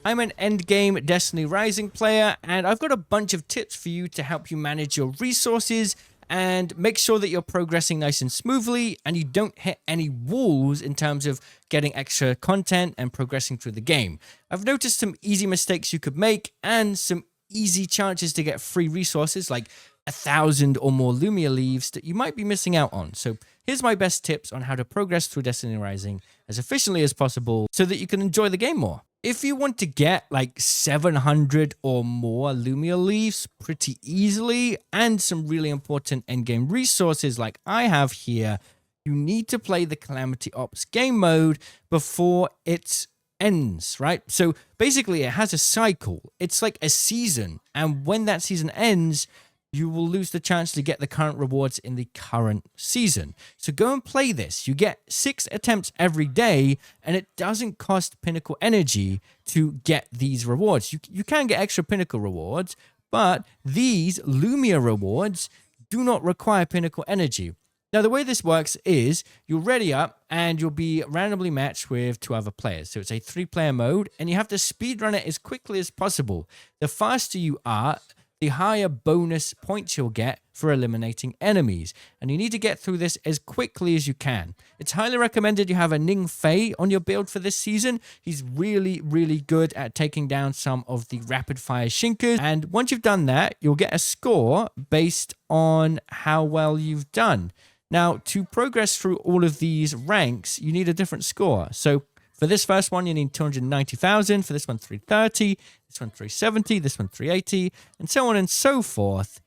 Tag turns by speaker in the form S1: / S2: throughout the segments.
S1: I'm an Endgame Destiny Rising player, and I've got a bunch of tips for you to help you manage your resources and make sure that you're progressing nice and smoothly and you don't hit any walls in terms of getting extra content and progressing through the game. I've noticed some easy mistakes you could make and some easy chances to get free resources like 1,000 or more Lumia leaves that you might be missing out on. So here's my best tips on how to progress through Destiny Rising as efficiently as possible so that you can enjoy the game more. If you want to get like 700 or more Lumia leaves pretty easily and some really important endgame resources like I have here, you need to play the Calamity Ops game mode before it ends, right? So basically it has a cycle. It's like a season, and when that season ends, you will lose the chance to get the current rewards in the current season. So go and play this. You get 6 attempts every day, and it doesn't cost Pinnacle energy to get these rewards. You can get extra Pinnacle rewards, but these Lumia rewards do not require Pinnacle energy. Now, the way this works is you'll ready up and you'll be randomly matched with 2 other players. So it's a 3-player mode, and you have to speedrun it as quickly as possible. The faster you are, the higher bonus points you'll get for eliminating enemies. And you need to get through this as quickly as you can. It's highly recommended you have a Ning Fei on your build for this season. He's really, really good at taking down some of the rapid-fire Shinkers. And once you've done that, you'll get a score based on how well you've done. Now, to progress through all of these ranks, you need a different score. So for this first one, you need 290,000. For this one, 330. This one, 370. This one, 380. And so on and so forth,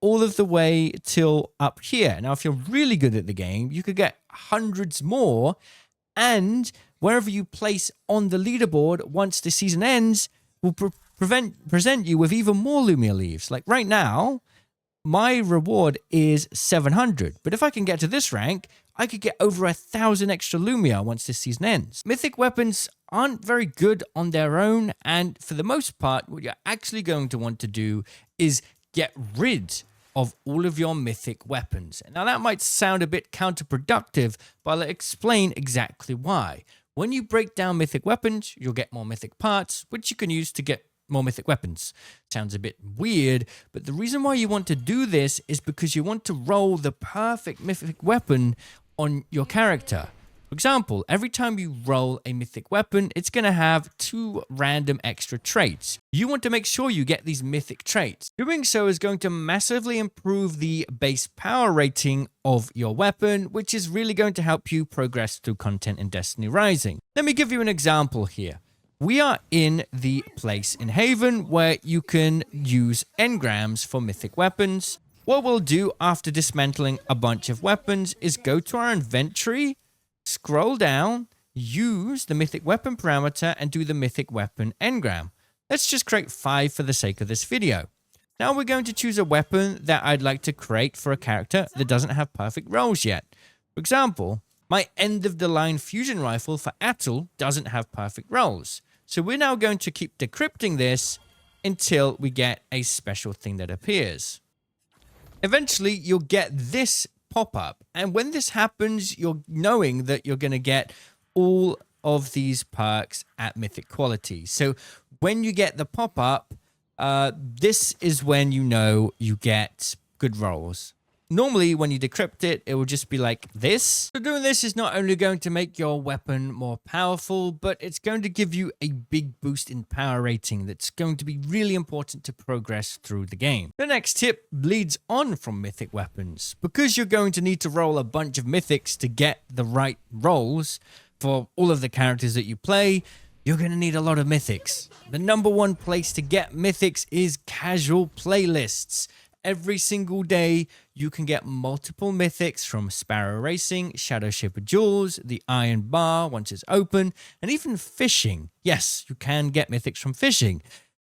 S1: all of the way till up here. Now, if you're really good at the game, you could get hundreds more. And wherever you place on the leaderboard once the season ends will present you with even more Lumia leaves. Like right now, my reward is 700. But if I can get to this rank, I could get over 1,000 extra Lumia once this season ends. Mythic weapons aren't very good on their own, and for the most part, what you're actually going to want to do is get rid of all of your mythic weapons. Now, that might sound a bit counterproductive, but I'll explain exactly why. When you break down mythic weapons, you'll get more mythic parts, which you can use to get more mythic weapons. Sounds a bit weird, but the reason why you want to do this is because you want to roll the perfect mythic weapon on your character. For example, every time you roll a mythic weapon, it's going to have 2 random extra traits. You want to make sure you get these mythic traits. Doing so is going to massively improve the base power rating of your weapon, which is really going to help you progress through content in Destiny Rising. Let me give you an example here. We are in the place in Haven where you can use engrams for mythic weapons. What we'll do after dismantling a bunch of weapons is go to our inventory, scroll down, use the mythic weapon parameter, and do the mythic weapon engram. Let's just create 5 for the sake of this video. Now we're going to choose a weapon that I'd like to create for a character that doesn't have perfect rolls yet. For example, my end-of-the-line fusion rifle for Atul doesn't have perfect rolls. So we're now going to keep decrypting this until we get a special thing that appears. Eventually, you'll get this pop-up. And when this happens, you're knowing that you're going to get all of these perks at mythic quality. So when you get the pop-up, this is when you know you get good rolls. Normally, when you decrypt it, it will just be like this. So doing this is not only going to make your weapon more powerful, but it's going to give you a big boost in power rating that's going to be really important to progress through the game. The next tip leads on from mythic weapons. Because you're going to need to roll a bunch of mythics to get the right rolls for all of the characters that you play, you're going to need a lot of mythics. The #1 place to get mythics is casual playlists. Every single day, you can get multiple mythics from Sparrow Racing, Shadowshaper Duels, the Iron Bar once it's open, and even fishing. Yes, you can get mythics from fishing.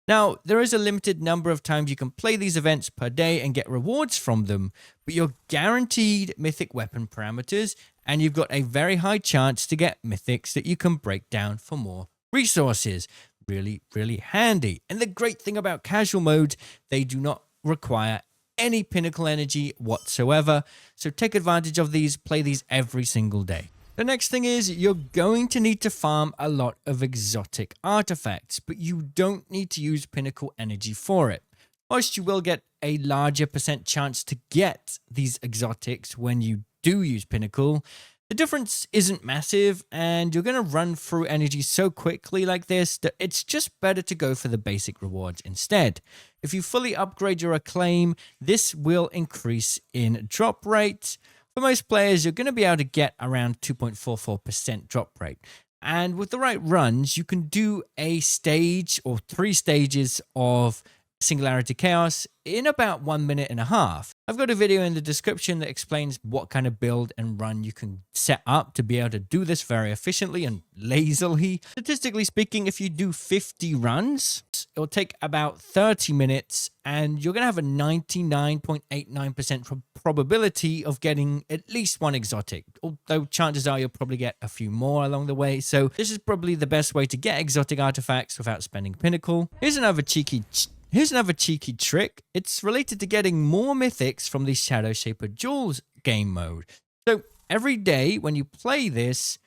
S1: Now, there is a limited number of times you can play these events per day and get rewards from them, but you're guaranteed mythic weapon parameters, and you've got a very high chance to get mythics that you can break down for more resources. Really, really handy. And the great thing about casual modes, they do not require any Pinnacle energy whatsoever. So take advantage of these, play these every single day. The next thing is you're going to need to farm a lot of exotic artifacts, but you don't need to use Pinnacle energy for it. Whilst you will get a larger % chance to get these exotics when you do use Pinnacle, the difference isn't massive, and you're going to run through energy so quickly like this that it's just better to go for the basic rewards instead. If you fully upgrade your acclaim, this will increase in drop rate. For most players, you're going to be able to get around 2.44% drop rate. And with the right runs, you can do a stage or 3 stages of Singularity Chaos in about 1.5 minutes. I've got a video in the description that explains what kind of build and run you can set up to be able to do this very efficiently and lazily. Statistically speaking, if you do 50 runs, it'll take about 30 minutes and you're going to have a 99.89% probability of getting at least one exotic, although chances are you'll probably get a few more along the way. So this is probably the best way to get exotic artifacts without spending Pinnacle. Here's another cheeky trick. It's related to getting more Mythics from the Shadowshaper Duels game mode. So every day when you play this,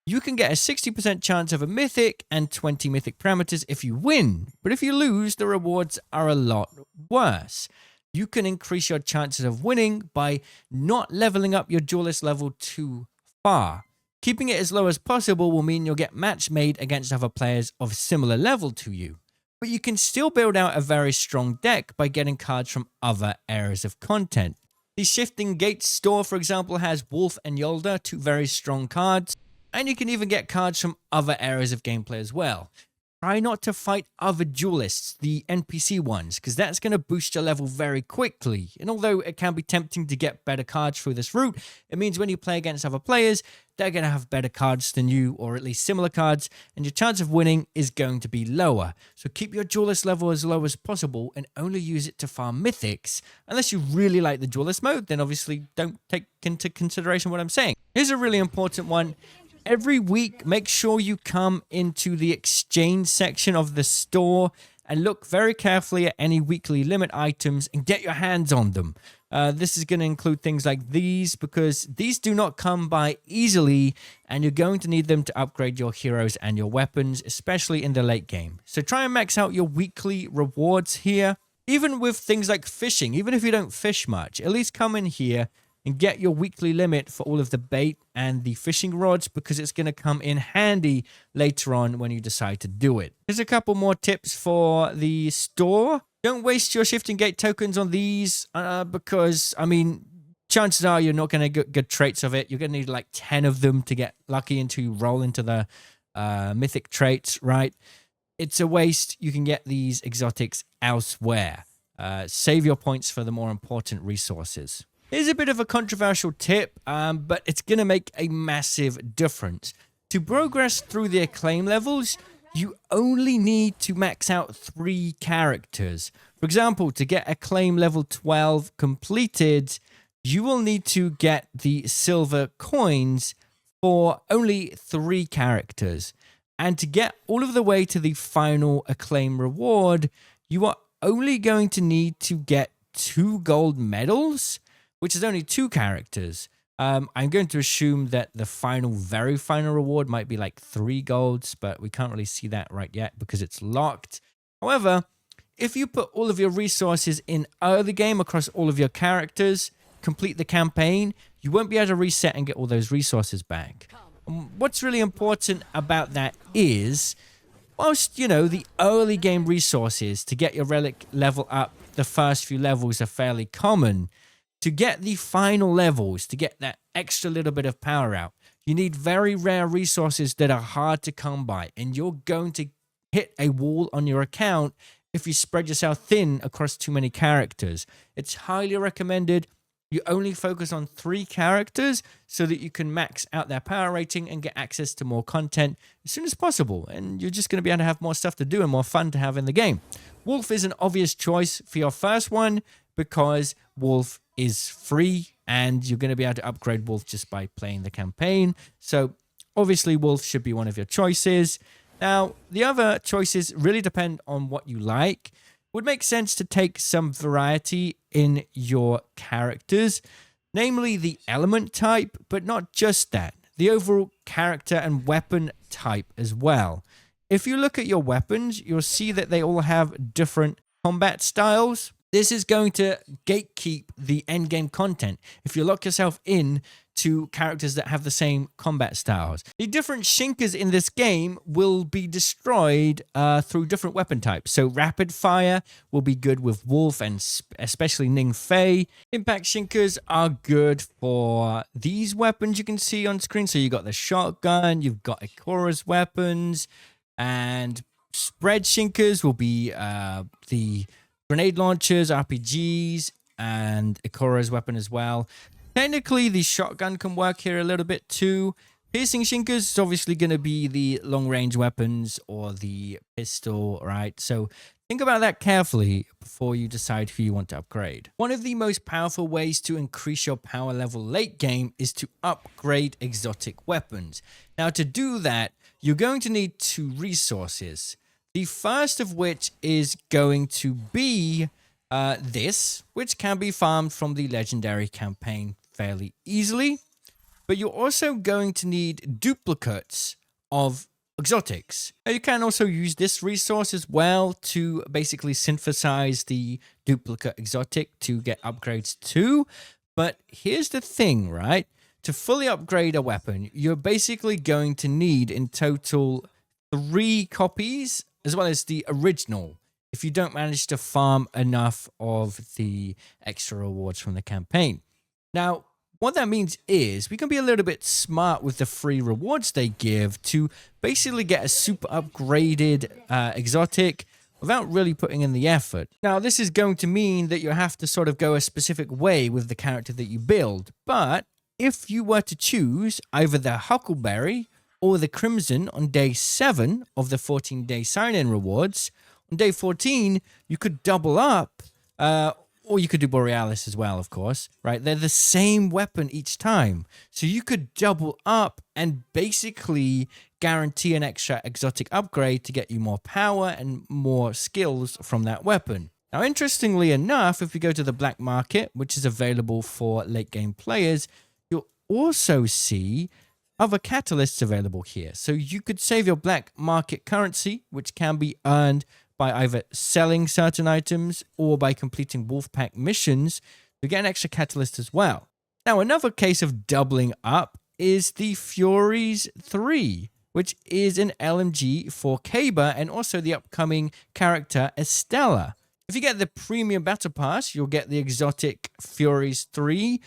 S1: you can get a 60% chance of a Mythic and 20 Mythic parameters if you win. But if you lose, the rewards are a lot worse. You can increase your chances of winning by not leveling up your duelist level too far. Keeping it as low as possible will mean you'll get match made against other players of similar level to you. But you can still build out a very strong deck by getting cards from other areas of content. The Shifting Gates store, for example, has Wolf and Yolda, 2 very strong cards, and you can even get cards from other areas of gameplay as well. Try not to fight other duelists, the NPC ones, because that's going to boost your level very quickly. And although it can be tempting to get better cards through this route, it means when you play against other players, they're going to have better cards than you, or at least similar cards, and your chance of winning is going to be lower. So keep your duelist level as low as possible and only use it to farm Mythics. Unless you really like the duelist mode, then obviously don't take into consideration what I'm saying. Here's a really important one. Every week, make sure you come into the exchange section of the store and look very carefully at any weekly limit items and get your hands on them. This is going to include things like these, because these do not come by easily and you're going to need them to upgrade your heroes and your weapons, especially in the late game. So try and max out your weekly rewards here. Even with things like fishing, even if you don't fish much, at least come in here and get your weekly limit for all of the bait and the fishing rods, because it's going to come in handy later on when you decide to do it. Here's a couple more tips for the store. Don't waste your Shifting Gate tokens on these because, I mean, chances are you're not going to get good traits of it. You're going to need like 10 of them to get lucky and to roll into the mythic traits, right? It's a waste. You can get these exotics elsewhere. Save your points for the more important resources. Here's a bit of a controversial tip, but it's going to make a massive difference. To progress through the acclaim levels, you only need to max out 3 characters. For example, to get acclaim level 12 completed, you will need to get the silver coins for only 3 characters. And to get all of the way to the final acclaim reward, you are only going to need to get 2 gold medals, which is only 2 characters. I'm going to assume that the very final reward might be like 3 golds, but we can't really see that right yet because it's locked. However, if you put all of your resources in early game across all of your characters, complete the campaign, you won't be able to reset and get all those resources back. What's really important about that is, whilst, the early game resources to get your relic level up, the first few levels are fairly common. To get the final levels, to get that extra little bit of power out, you need very rare resources that are hard to come by, and you're going to hit a wall on your account if you spread yourself thin across too many characters. It's highly recommended you only focus on 3 characters so that you can max out their power rating and get access to more content as soon as possible, and you're just going to be able to have more stuff to do and more fun to have in the game. Wolf is an obvious choice for your first one because Wolf is free and you're going to be able to upgrade Wolf just by playing the campaign. So obviously Wolf should be one of your choices. Now, the other choices really depend on what you like. It would make sense to take some variety in your characters, namely the element type, but not just that. the overall character and weapon type as well. If you look at your weapons, you'll see that they all have different combat styles. This is going to gatekeep the endgame content if you lock yourself in to characters that have the same combat styles. The different shinkers in this game will be destroyed through different weapon types. So rapid fire will be good with Wolf and especially Ning Fei. Impact shinkers are good for these weapons you can see on screen. So you got the shotgun, you've got Ikora's weapons, and spread shinkers will be the grenade launchers, RPGs, and Ikora's weapon as well. Technically, the shotgun can work here a little bit too. Piercing shinkers is obviously going to be the long-range weapons or the pistol, right? So think about that carefully before you decide who you want to upgrade. One of the most powerful ways to increase your power level late game is to upgrade exotic weapons. Now, to do that, you're going to need 2 resources. The first of which is going to be this, which can be farmed from the legendary campaign fairly easily. But you're also going to need duplicates of exotics. Now, you can also use this resource as well to basically synthesize the duplicate exotic to get upgrades too. But here's the thing, right? To fully upgrade a weapon, you're basically going to need in total 3 copies as well as the original if you don't manage to farm enough of the extra rewards from the campaign. Now, what that means is we can be a little bit smart with the free rewards they give to basically get a super upgraded exotic without really putting in the effort. Now, this is going to mean that you have to sort of go a specific way with the character that you build, but if you were to choose either the Huckleberry or the Crimson on day 7 of the 14-day sign-in rewards, on day 14, you could double up, or you could do Borealis as well, of course, right? They're the same weapon each time. So you could double up and basically guarantee an extra exotic upgrade to get you more power and more skills from that weapon. Now, interestingly enough, if we go to the black market, which is available for late game players, you'll also see other catalysts available here. So you could save your black market currency, which can be earned by either selling certain items or by completing Wolfpack missions to get an extra catalyst as well. Now, another case of doubling up is the Furies 3, which is an LMG for Kaba and also the upcoming character Estella. If you get the Premium Battle Pass, you'll get the exotic Furies 3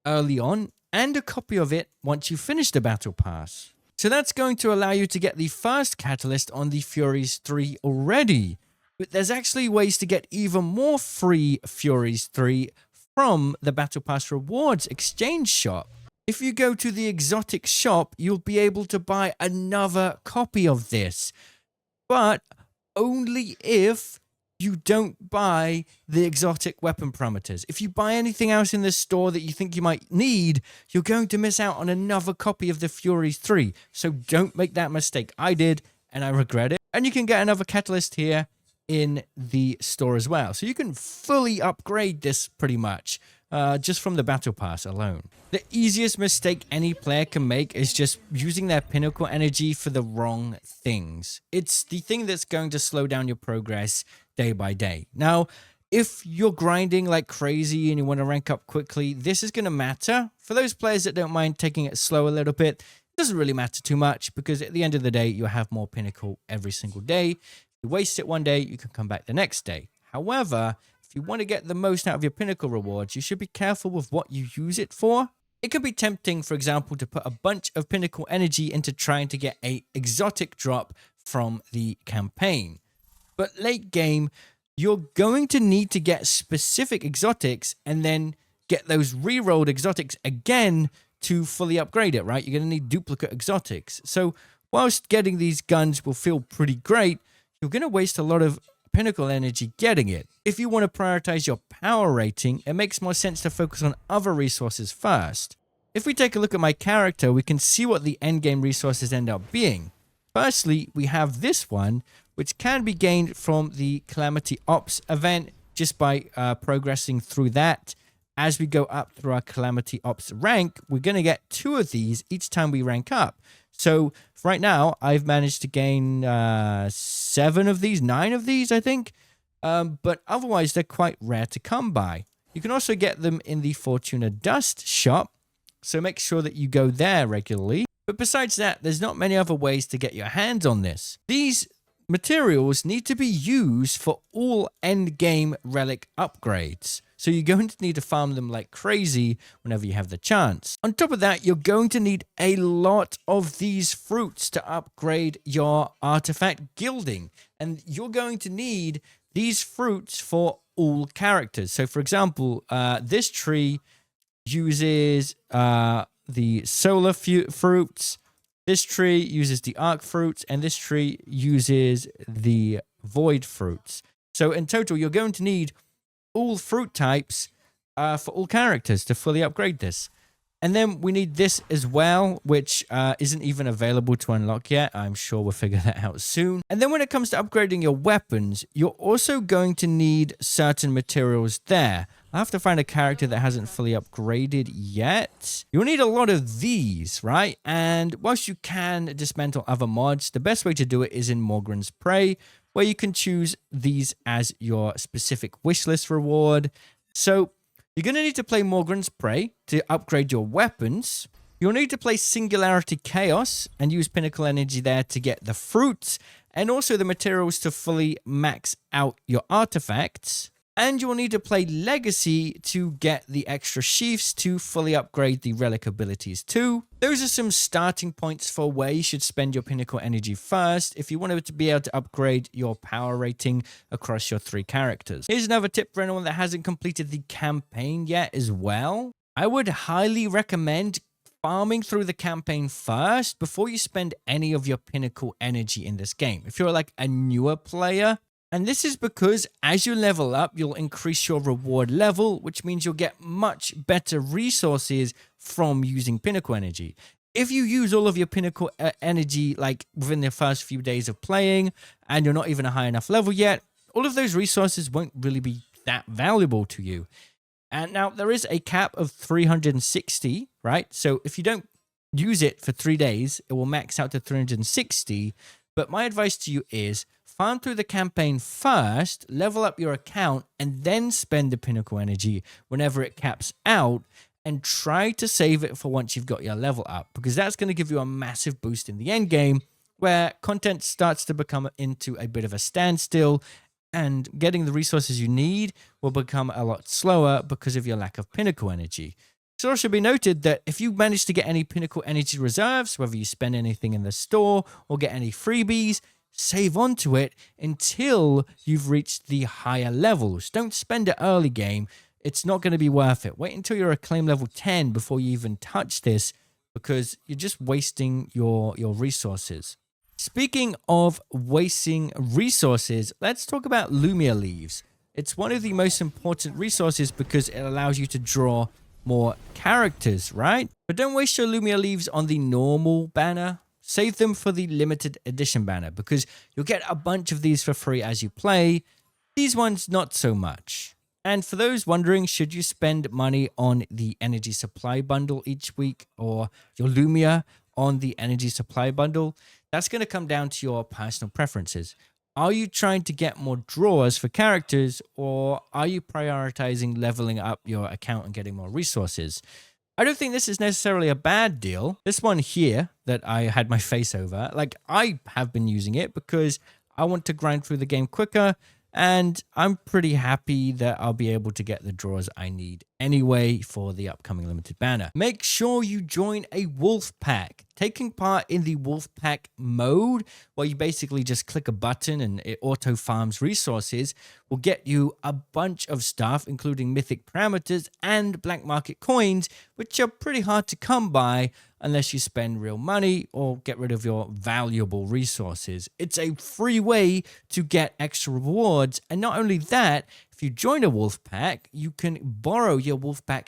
S1: early on and a copy of it once you finish the Battle Pass. So that's going to allow you to get the first catalyst on the Furies 3 already. But there's actually ways to get even more free Furies 3 from the Battle Pass Rewards exchange shop. If you go to the exotic shop, you'll be able to buy another copy of this. But only if you don't buy the exotic weapon parameters. If you buy anything else in this store that you think you might need, you're going to miss out on another copy of the Furies 3. So don't make that mistake. I did, and I regret it. And you can get another catalyst here in the store as well. So you can fully upgrade this pretty much just from the Battle Pass alone. The easiest mistake any player can make is just using their Pinnacle energy for the wrong things. It's the thing that's going to slow down your progress day by day. Now, if you're grinding like crazy and you want to rank up quickly, this is going to matter. For those players that don't mind taking it slow a little bit, it doesn't really matter too much because at the end of the day, you'll have more Pinnacle every single day. If you waste it one day, you can come back the next day. However, if you want to get the most out of your Pinnacle rewards, you should be careful with what you use it for. It could be tempting, for example, to put a bunch of Pinnacle energy into trying to get an exotic drop from the campaign. But late game, you're going to need to get specific exotics and then get those re-rolled exotics again to fully upgrade it, right? You're going to need duplicate exotics. So whilst getting these guns will feel pretty great, you're going to waste a lot of Pinnacle energy getting it. If you want to prioritize your power rating, it makes more sense to focus on other resources first. If we take a look at my character, we can see what the endgame resources end up being. Firstly, we have this one, which can be gained from the Calamity Ops event just by progressing through that as we go up through our Calamity Ops rank, we're going to get 2 of these each time we rank up. So right now, I've managed to gain 7 of these, 9 of these, I think. But otherwise, they're quite rare to come by. You can also get them in the Fortuna Dust shop, so make sure that you go there regularly. But besides that, there's not many other ways to get your hands on this. These materials need to be used for all endgame relic upgrades. So you're going to need to farm them like crazy whenever you have the chance. On top of that, you're going to need a lot of these fruits to upgrade your artifact gilding. And you're going to need these fruits for all characters. So for example, this tree uses the solar fruits. This tree uses the arc fruits, and this tree uses the void fruits. So in total, you're going to need all fruit types for all characters to fully upgrade this. And then we need this as well, which isn't even available to unlock yet. I'm sure we'll figure that out soon. And then when it comes to upgrading your weapons, you're also going to need certain materials there. I have to find a character that hasn't fully upgraded yet. You'll need a lot of these, right? And whilst you can dismantle other mods, the best way to do it is in Morgren's Prey, where you can choose these as your specific wishlist reward. So you're going to need to play Morgren's Prey to upgrade your weapons. You'll need to play Singularity Chaos and use Pinnacle Energy there to get the fruits and also the materials to fully max out your artifacts. And you'll need to play Legacy to get the extra sheaths to fully upgrade the relic abilities too. Those are some starting points for where you should spend your Pinnacle Energy first if you want to be able to upgrade your power rating across your 3 characters. Here's another tip for anyone that hasn't completed the campaign yet as well. I would highly recommend farming through the campaign first before you spend any of your Pinnacle Energy in this game. If you're like a newer player, and this is because as you level up, you'll increase your reward level, which means you'll get much better resources from using Pinnacle Energy. If you use all of your Pinnacle Energy like within the first few days of playing and you're not even a high enough level yet, all of those resources won't really be that valuable to you. And now there is a cap of 360, right? So if you don't use it for 3 days, it will max out to 360. But my advice to you is farm through the campaign first, level up your account, and then spend the Pinnacle Energy whenever it caps out, and try to save it for once you've got your level up, because that's going to give you a massive boost in the end game, where content starts to become into a bit of a standstill, and getting the resources you need will become a lot slower because of your lack of Pinnacle Energy. It should also be noted that if you manage to get any Pinnacle Energy reserves, whether you spend anything in the store or get any freebies, save onto it until you've reached the higher levels. Don't spend it early game. It's not going to be worth it. Wait until you're acclaim level 10 before you even touch this, because you're just wasting your resources. Speaking of wasting resources, let's talk about Lumia leaves. It's one of the most important resources because it allows you to draw more characters, right? But don't waste your Lumia leaves on the normal banner. Save them for the limited edition banner, because you'll get a bunch of these for free as you play. These ones, not so much. And for those wondering, should you spend money on the energy supply bundle each week or your Lumia on the energy supply bundle? That's going to come down to your personal preferences. Are you trying to get more draws for characters, or are you prioritizing leveling up your account and getting more resources? I don't think this is necessarily a bad deal. This one here that I had my face over, like, I have been using it because I want to grind through the game quicker, and I'm pretty happy that I'll be able to get the draws I need anyway for the upcoming limited banner. Make sure you join a Wolfpack. Taking part in the Wolfpack mode, where you basically just click a button and it auto farms resources, will get you a bunch of stuff, including mythic parameters and black market coins, which are pretty hard to come by unless you spend real money or get rid of your valuable resources. It's a free way to get extra rewards, and not only that, if you join a Wolfpack, you can borrow your Wolfpack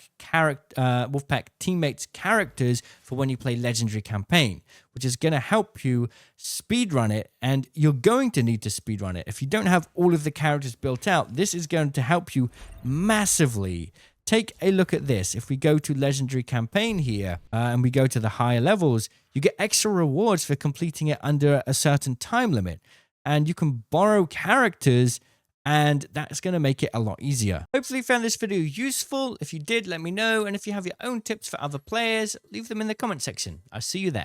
S1: teammates' characters for when you play Legendary Campaign, which is going to help you speedrun it, and you're going to need to speedrun it. If you don't have all of the characters built out, this is going to help you massively take a look at this. If we go to Legendary Campaign here and we go to the higher levels, you get extra rewards for completing it under a certain time limit. And you can borrow characters, and that's going to make it a lot easier. Hopefully you found this video useful. If you did, let me know. And if you have your own tips for other players, leave them in the comment section. I'll see you there.